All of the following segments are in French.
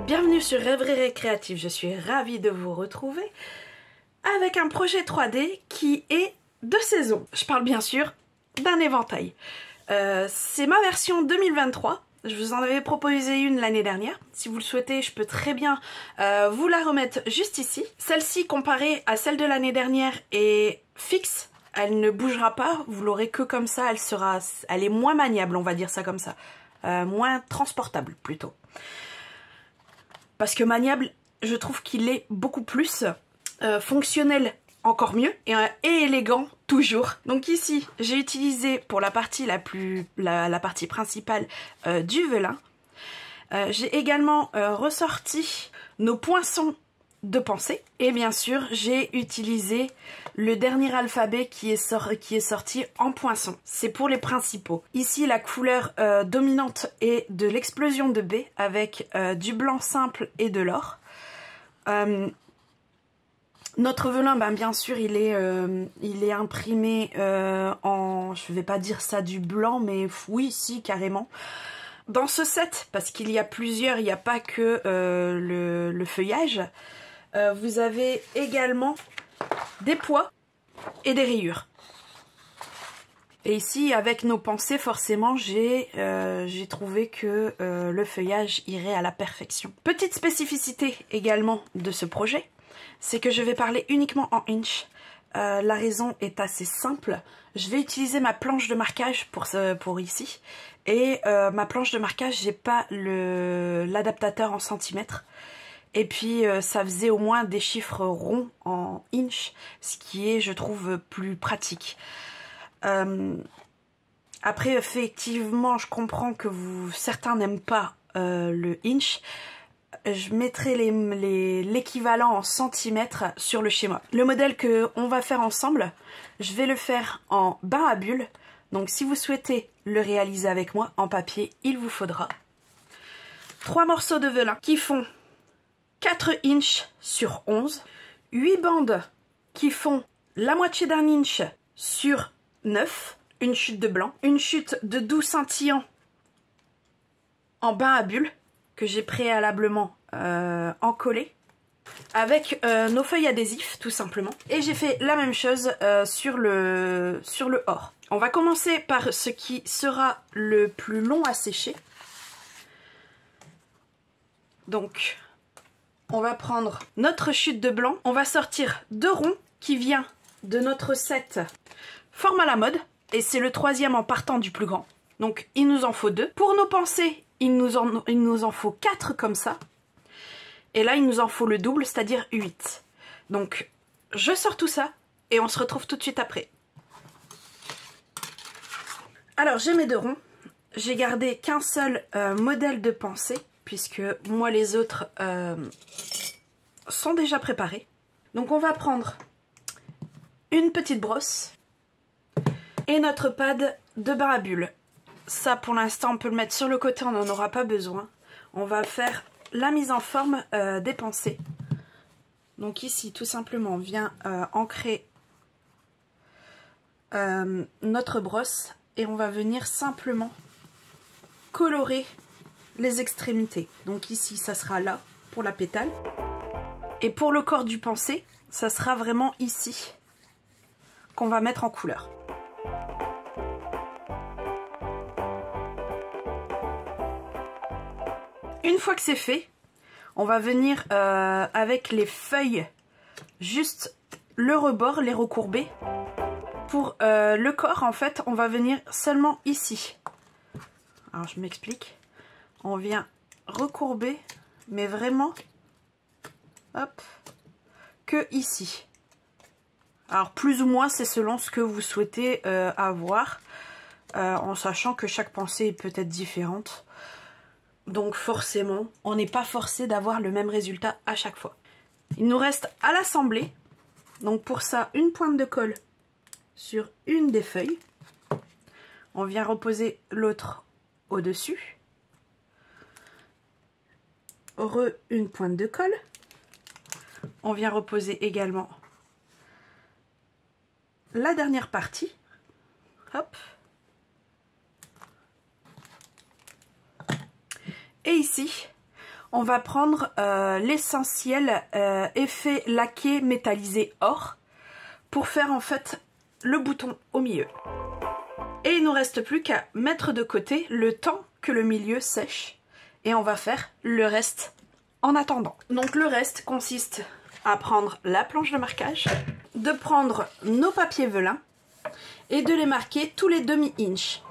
Bienvenue sur Rêverie Créative, je suis ravie de vous retrouver avec un projet 3D qui est de saison. Je parle bien sûr d'un éventail. C'est ma version 2023, je vous en avais proposé une l'année dernière. Si vous le souhaitez, je peux très bien vous la remettre juste ici. Celle-ci, comparée à celle de l'année dernière, est fixe. Elle ne bougera pas, vous l'aurez que comme ça, elle est moins maniable, on va dire ça comme ça. Moins transportable plutôt. Parce que maniable, je trouve qu'il est beaucoup plus fonctionnel, encore mieux, et élégant toujours. Donc ici, j'ai utilisé pour la partie la partie principale du velin. J'ai également ressorti nos poinçons de pensée. Et bien sûr, j'ai utilisé le dernier alphabet qui est sorti en poinçon. C'est pour les principaux. Ici, la couleur dominante est de l'explosion de B avec du blanc simple et de l'or. Notre velin, ben, bien sûr, il est imprimé en... Je vais pas dire ça du blanc, mais oui, si, carrément. Dans ce set, parce qu'il y a plusieurs, il n'y a pas que le feuillage, vous avez également des pois et des rayures. Et ici, avec nos pensées, forcément, j'ai trouvé que le feuillage irait à la perfection. Petite spécificité également de ce projet, c'est que je vais parler uniquement en inch. La raison est assez simple. Je vais utiliser ma planche de marquage pour ici. Et ma planche de marquage, j'ai pas l'adaptateur en centimètres. Et puis ça faisait au moins des chiffres ronds en inch, ce qui est, je trouve, plus pratique. Après, effectivement, je comprends que certains n'aiment pas le inch. Je mettrai l'équivalent en centimètres sur le schéma. Le modèle qu'on va faire ensemble, je vais le faire en bain à bulles. Donc si vous souhaitez le réaliser avec moi en papier, il vous faudra 3 morceaux de velin qui font 4 inches sur 11, 8 bandes qui font la moitié d'un inch sur 9, une chute de blanc, une chute de doux scintillant en bain à bulles que j'ai préalablement encollé avec nos feuilles adhésifs tout simplement. Et j'ai fait la même chose sur le or. On va commencer par ce qui sera le plus long à sécher. Donc on va prendre notre chute de blanc, on va sortir 2 ronds qui vient de notre set forme à la mode et c'est le 3e en partant du plus grand. Donc il nous en faut 2. Pour nos pensées, il nous en faut 4 comme ça. Et là il nous en faut le double, c'est-à-dire 8. Donc je sors tout ça et on se retrouve tout de suite après. Alors j'ai mes 2 ronds, j'ai gardé qu'un seul modèle de pensée puisque moi les autres sont déjà préparés. Donc on va prendre une petite brosse et notre pad de bain à bulles. Ça pour l'instant on peut le mettre sur le côté, on n'en aura pas besoin. On va faire la mise en forme des pensées. Donc ici tout simplement on vient ancrer notre brosse et on va venir simplement colorer les extrémités. Donc ici ça sera là pour la pétale et pour le corps du pensée ça sera vraiment ici qu'on va mettre en couleur. Une fois que c'est fait, on va venir avec les feuilles juste le rebord, les recourber. Pour le corps en fait on va venir seulement ici. Alors je m'explique. On vient recourber, mais vraiment, hop, que ici. Alors plus ou moins, c'est selon ce que vous souhaitez avoir, en sachant que chaque pensée est peut-être différente. Donc forcément, on n'est pas forcé d'avoir le même résultat à chaque fois. Il nous reste à l'assembler. Donc pour ça, une pointe de colle sur une des feuilles. On vient reposer l'autre au-dessus. Une pointe de colle. On vient reposer également la dernière partie. Hop. Et ici, on va prendre l'essentiel effet laqué métallisé or pour faire en fait le bouton au milieu. Et il ne nous reste plus qu'à mettre de côté le temps que le milieu sèche et on va faire le reste en attendant. Donc le reste consiste à prendre la planche de marquage, de prendre nos papiers velin et de les marquer tous les demi-inch.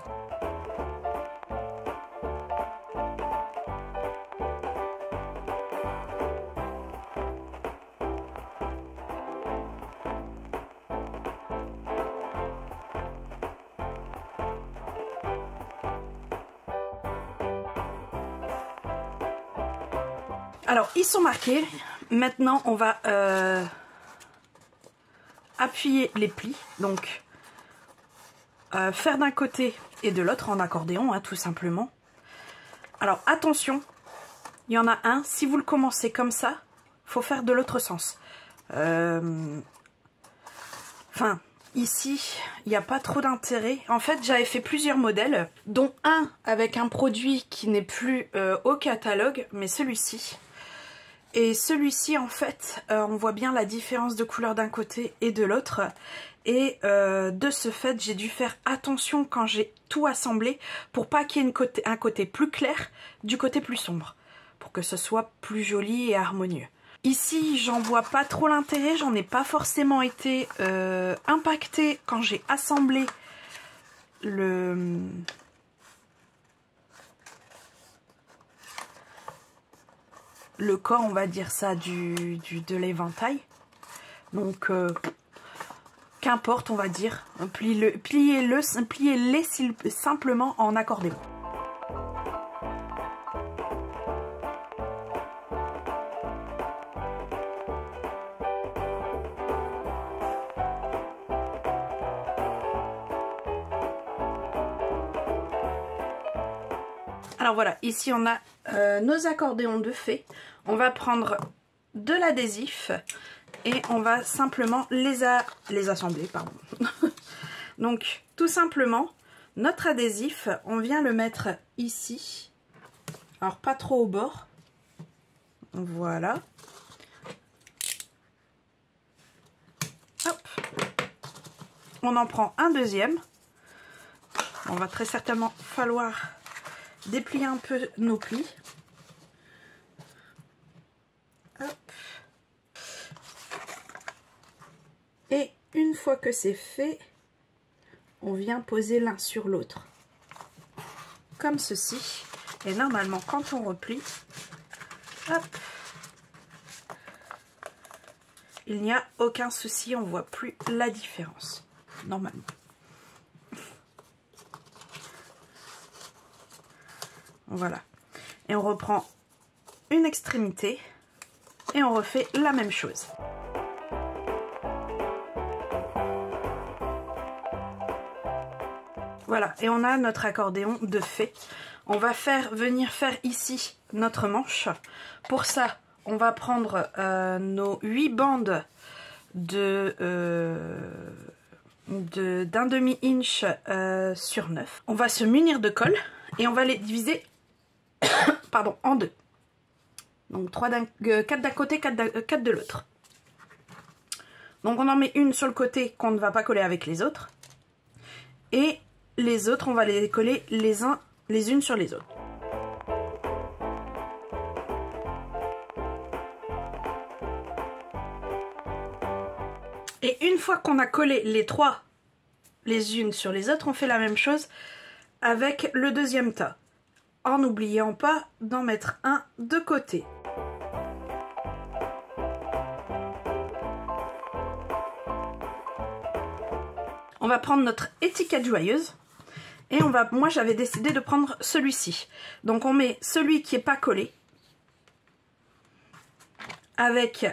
Alors ils sont marqués, maintenant on va appuyer les plis, donc faire d'un côté et de l'autre en accordéon, hein, tout simplement. Alors attention, il y en a un, si vous le commencez comme ça, faut faire de l'autre sens. Enfin, ici, il n'y a pas trop d'intérêt. En fait, j'avais fait plusieurs modèles, dont un avec un produit qui n'est plus au catalogue, mais celui-ci. Et celui-ci, en fait, on voit bien la différence de couleur d'un côté et de l'autre. Et de ce fait, j'ai dû faire attention quand j'ai tout assemblé pour pas qu'il y ait un côté plus clair du côté plus sombre. Pour que ce soit plus joli et harmonieux. Ici, j'en vois pas trop l'intérêt. J'en ai pas forcément été impactée quand j'ai assemblé le corps, on va dire ça, de l'éventail. Donc, qu'importe, on va dire. Pliez-les simplement en accordéon. Alors voilà, ici on a nos accordéons de fée. On va prendre de l'adhésif et on va simplement les assembler, pardon. Donc tout simplement, notre adhésif, on vient le mettre ici. Alors pas trop au bord. Voilà. Hop. On en prend un deuxième. On va très certainement falloir déplier un peu nos plis. Hop. Et une fois que c'est fait, on vient poser l'un sur l'autre. Comme ceci. Et normalement, quand on replie, hop, il n'y a aucun souci, on ne voit plus la différence. Normalement. Voilà. Et on reprend une extrémité et on refait la même chose. Voilà. Et on a notre accordéon de fée. On va venir faire ici notre manche. Pour ça, on va prendre nos 8 bandes d'un demi-inch sur 9. On va se munir de colle et on va les diviser pardon, en deux. Donc 4 d'un côté, 4 de l'autre. Donc on en met une sur le côté qu'on ne va pas coller avec les autres. Et les autres, on va les coller les unes sur les autres. Et une fois qu'on a collé les trois les unes sur les autres, on fait la même chose avec le deuxième tas. En n'oubliant pas d'en mettre un de côté. On va prendre notre étiquette joyeuse et moi j'avais décidé de prendre celui-ci. Donc on met celui qui n'est pas collé avec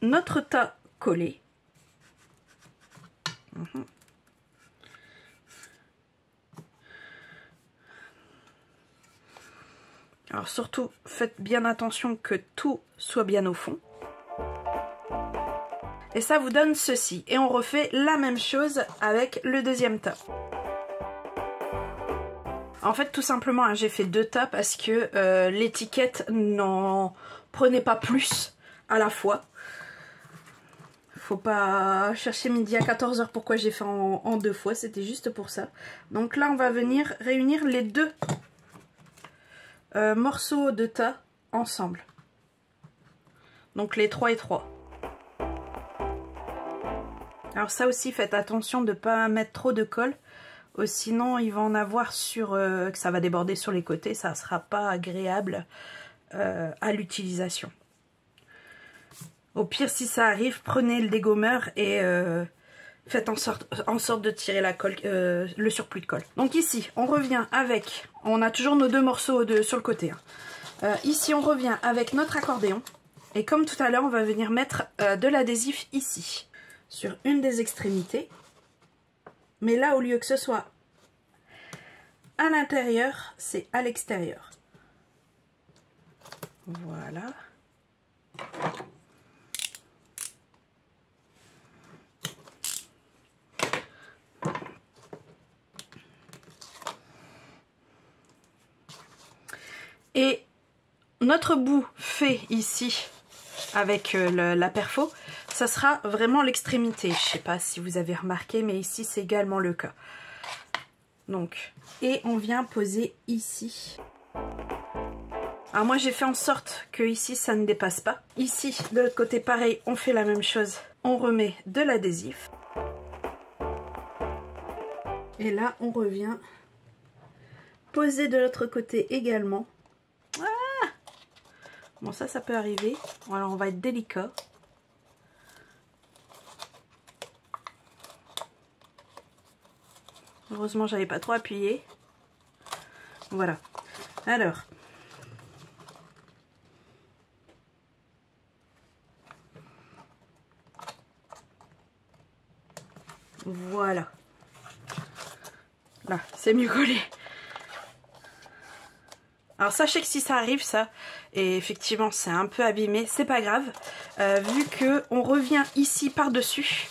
notre tas collé. Alors surtout, faites bien attention que tout soit bien au fond. Et ça vous donne ceci. Et on refait la même chose avec le deuxième tas. En fait tout simplement hein, j'ai fait 2 tas parce que l'étiquette n'en prenait pas plus à la fois. Faut pas chercher midi à 14 h pourquoi j'ai fait en 2 fois, c'était juste pour ça. Donc là on va venir réunir les 2 morceaux de tas ensemble. Donc les 3 et 3. Alors ça aussi faites attention de ne pas mettre trop de colle. Sinon il va en avoir sur que ça va déborder sur les côtés, ça ne sera pas agréable à l'utilisation. Au pire si ça arrive, prenez le dégommeur et faites en sorte de tirer la colle, le surplus de colle. Donc ici on revient avec, on a toujours nos 2 morceaux sur le côté. Hein. Ici on revient avec notre accordéon et comme tout à l'heure on va venir mettre de l'adhésif ici, sur une des extrémités. Mais là, au lieu que ce soit à l'intérieur, c'est à l'extérieur. Voilà. Et notre bout fait ici, avec la perfo, ça sera vraiment l'extrémité. Je ne sais pas si vous avez remarqué, mais ici c'est également le cas. Donc, et on vient poser ici. Alors moi j'ai fait en sorte que ici ça ne dépasse pas. Ici, de l'autre côté pareil, on fait la même chose. On remet de l'adhésif. Et là on revient poser de l'autre côté également. Ah, bon ça peut arriver. Alors on va être délicat. Heureusement j'avais pas trop appuyé. Voilà. Alors. Voilà. Là, c'est mieux collé. Alors sachez que si ça arrive ça, et effectivement c'est un peu abîmé, c'est pas grave. Vu que on revient ici par-dessus,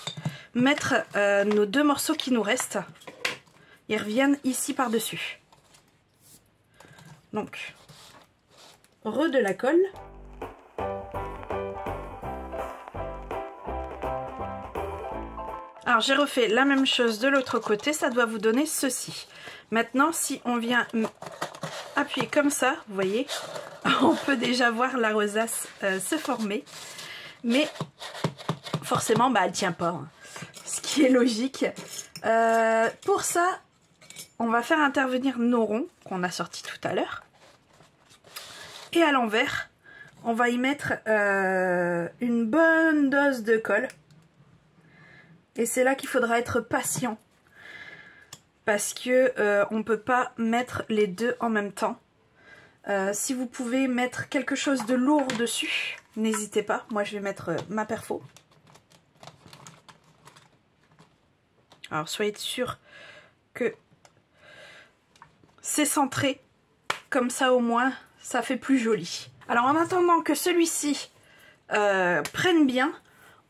mettre nos 2 morceaux qui nous restent. Ils reviennent ici par-dessus. Donc, de la colle. Alors j'ai refait la même chose de l'autre côté, ça doit vous donner ceci. Maintenant si on vient appuyer comme ça, vous voyez, on peut déjà voir la rosace se former. Mais forcément elle tient pas, hein, ce qui est logique. Pour ça, on va faire intervenir nos ronds qu'on a sortis tout à l'heure. Et à l'envers, on va y mettre une bonne dose de colle. Et c'est là qu'il faudra être patient. Parce que on ne peut pas mettre les 2 en même temps. Si vous pouvez mettre quelque chose de lourd dessus, n'hésitez pas. Moi je vais mettre ma perfo. Alors soyez sûr que c'est centré, comme ça au moins ça fait plus joli. Alors en attendant que celui-ci prenne bien,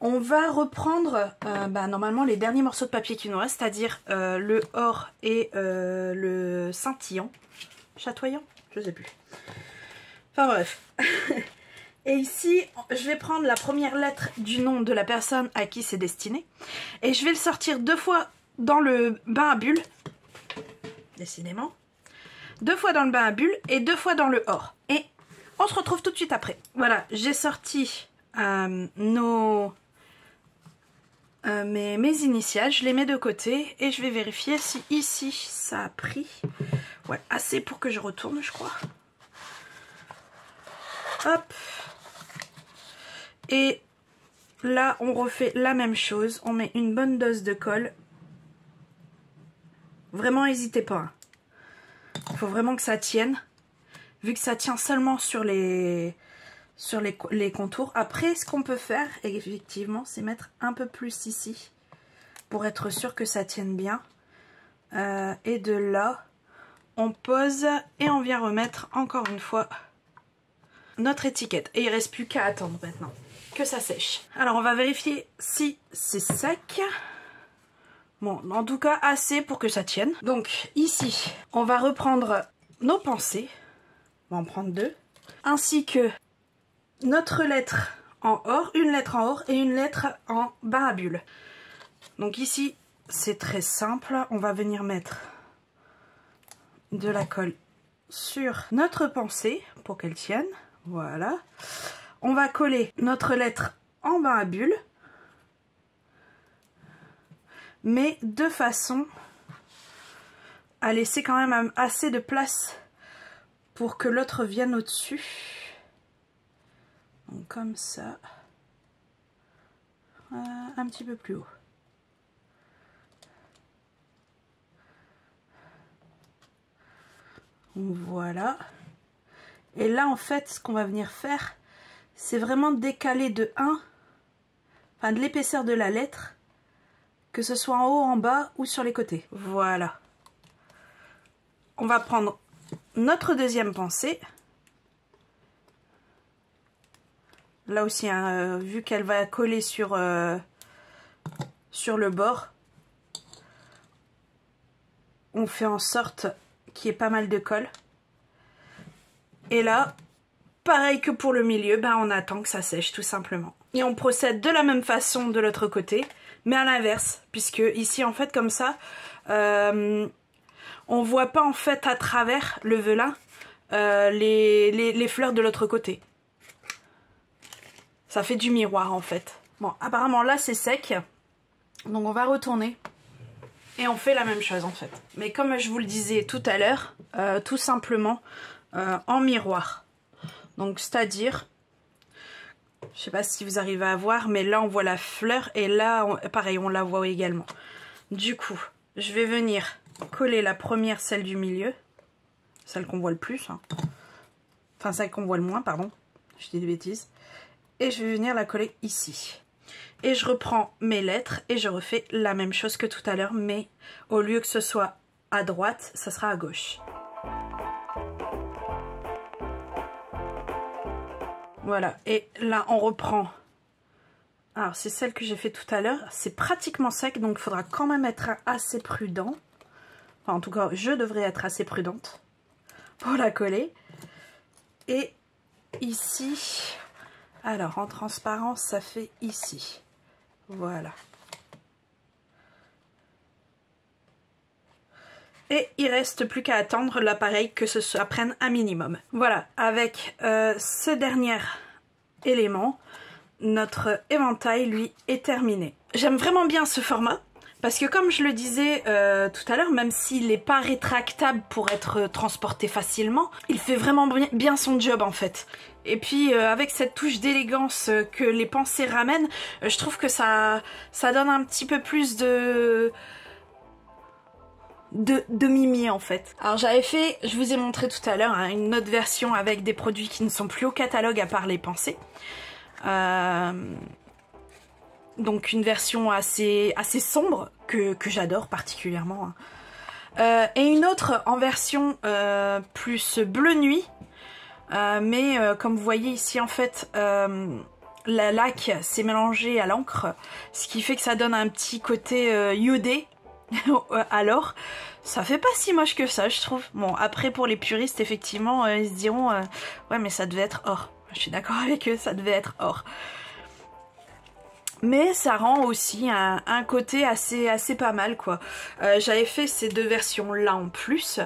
on va reprendre normalement les derniers morceaux de papier qui nous restent, c'est-à-dire le or et le scintillant, chatoyant, je sais plus. Enfin bref. Et ici, je vais prendre la première lettre du nom de la personne à qui c'est destiné. Et je vais le sortir 2 fois dans le bain à bulles. Décidément. 2 fois dans le bain à bulles et 2 fois dans le or. Et on se retrouve tout de suite après. Voilà, j'ai sorti mes initiales. Je les mets de côté et je vais vérifier si ici ça a pris. Ouais, assez pour que je retourne, je crois. Hop. Et là, on refait la même chose. On met une bonne dose de colle. Vraiment, n'hésitez pas. Il faut vraiment que ça tienne. Vu que ça tient seulement sur les contours. Après, ce qu'on peut faire, effectivement, c'est mettre un peu plus ici. Pour être sûr que ça tienne bien. Et de là, on pose et on vient remettre encore une fois notre étiquette. Et il ne reste plus qu'à attendre maintenant que ça sèche. Alors, on va vérifier si c'est sec. Bon, en tout cas, assez pour que ça tienne. Donc, ici, on va reprendre nos pensées. On va en prendre 2. Ainsi que notre lettre en or, une lettre en or et une lettre en bain à bulles. Donc ici, c'est très simple. On va venir mettre de la colle sur notre pensée pour qu'elle tienne. Voilà. On va coller notre lettre en bain à bulles, mais de façon à laisser quand même assez de place pour que l'autre vienne au-dessus. Donc comme ça, un petit peu plus haut. Voilà. Et là en fait ce qu'on va venir faire, c'est vraiment décaler de 1, enfin de l'épaisseur de la lettre, que ce soit en haut, en bas ou sur les côtés. Voilà. On va prendre notre deuxième pensée. Là aussi, hein, vu qu'elle va coller sur le bord, on fait en sorte qu'il y ait pas mal de colle. Et là, pareil que pour le milieu, ben on attend que ça sèche tout simplement. Et on procède de la même façon de l'autre côté, mais à l'inverse, puisque ici en fait comme ça, on voit pas en fait à travers le velin les fleurs de l'autre côté. Ça fait du miroir en fait. Bon, apparemment là c'est sec, donc on va retourner et on fait la même chose en fait. Mais comme je vous le disais tout à l'heure, tout simplement en miroir. Donc c'est-à-dire, je sais pas si vous arrivez à voir, mais là on voit la fleur et là pareil on la voit également. Du coup, je vais venir coller la première, celle du milieu, celle qu'on voit le plus, hein. Enfin celle qu'on voit le moins, pardon, je dis des bêtises. Et je vais venir la coller ici. Et je reprends mes lettres et je refais la même chose que tout à l'heure, mais au lieu que ce soit à droite, ça sera à gauche. Voilà, et là on reprend. Alors c'est celle que j'ai fait tout à l'heure, c'est pratiquement sec, donc il faudra quand même être assez prudent. Enfin en tout cas, je devrais être assez prudente pour la coller. Et ici... Alors, en transparence, ça fait ici. Voilà. Et il reste plus qu'à attendre l'appareil que ça prenne un minimum. Voilà, avec ce dernier élément, notre éventail, lui, est terminé. J'aime vraiment bien ce format. Parce que comme je le disais tout à l'heure, même s'il n'est pas rétractable pour être transporté facilement, il fait vraiment bien son job en fait. Et puis avec cette touche d'élégance que les pensées ramènent, je trouve que ça donne un petit peu plus de mimi en fait. Alors j'avais fait, je vous ai montré tout à l'heure, hein, une autre version avec des produits qui ne sont plus au catalogue à part les pensées. Donc une version assez sombre que j'adore particulièrement. Et une autre en version plus bleu nuit. Mais comme vous voyez ici en fait la laque s'est mélangée à l'encre. Ce qui fait que ça donne un petit côté iodé. Alors ça fait pas si moche que ça je trouve. Bon après pour les puristes effectivement ils se diront ouais mais ça devait être or. Je suis d'accord avec eux, ça devait être or. Mais ça rend aussi un côté assez pas mal quoi. J'avais fait ces deux versions là en plus.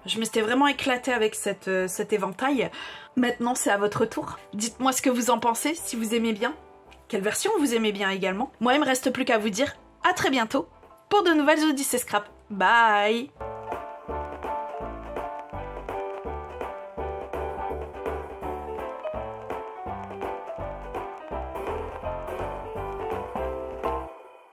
Je m'étais vraiment éclatée avec cet éventail. Maintenant c'est à votre tour. Dites-moi ce que vous en pensez, si vous aimez bien. Quelle version vous aimez bien également. Moi il me reste plus qu'à vous dire à très bientôt pour de nouvelles Odyssées Scrap. Bye!